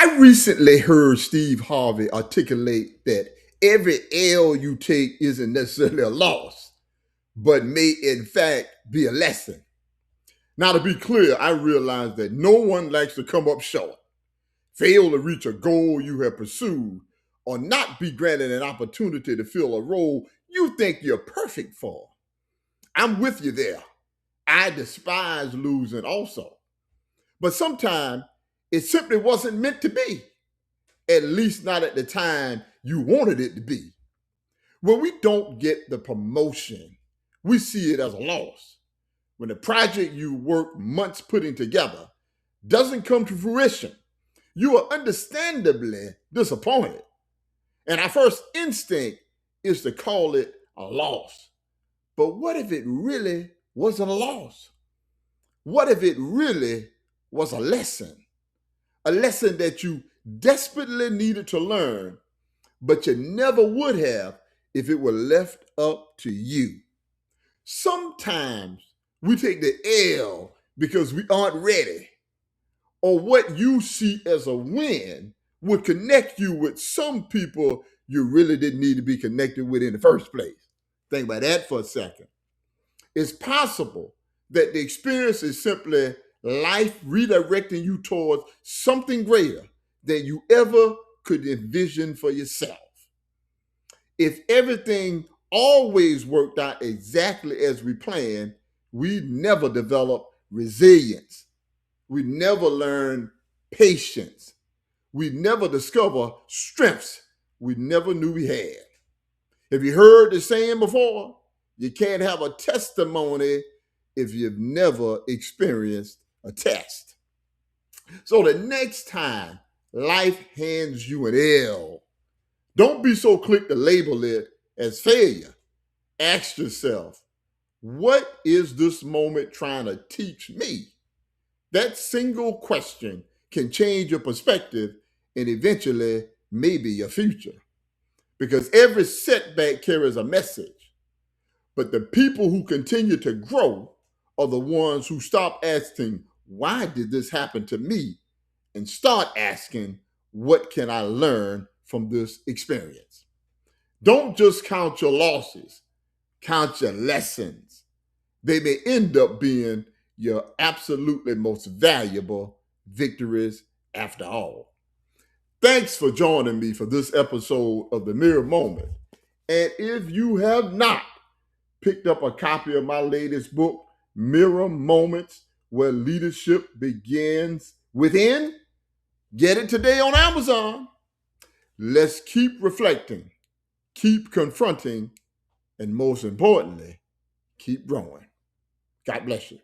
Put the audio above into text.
I recently heard Steve Harvey articulate that every L you take isn't necessarily a loss, but may in fact be a lesson. Now, to be clear, I realize that no one likes to come up short, fail to reach a goal you have pursued, or not be granted an opportunity to fill a role you think you're perfect for. I'm with you there. I despise losing also. But sometimes it simply wasn't meant to be, at least not at the time you wanted it to be. When we don't get the promotion, we see it as a loss. When the project you worked months putting together doesn't come to fruition, you are understandably disappointed. And our first instinct is to call it a loss. But what if it really wasn't a loss? What if it really was a lesson? A lesson that you desperately needed to learn, but you never would have if it were left up to you. Sometimes we take the L because we aren't ready, or what you see as a win would connect you with some people you really didn't need to be connected with in the first place. Think about that for a second. It's possible that the experience is simply life redirecting you towards something greater than you ever could envision for yourself. If everything always worked out exactly as we planned, we never develop resilience. We never learn patience. We never discover strengths we never knew we had. Have you heard the saying before? You can't have a testimony if you've never experienced a test. So the next time life hands you an L, don't be so quick to label it as failure. Ask yourself, what is this moment trying to teach me? That single question can change your perspective and eventually maybe your future. Because every setback carries a message. But the people who continue to grow are the ones who stop asking, why did this happen to me? And start asking, what can I learn from this experience? Don't just count your losses, count your lessons. They may end up being your absolutely most valuable victories after all. Thanks for joining me for this episode of The Mirror Moment. And if you have not picked up a copy of my latest book, Mirror Moments, Where Leadership Begins Within, get it today on Amazon. Let's keep reflecting, keep confronting, and most importantly, keep growing. God bless you.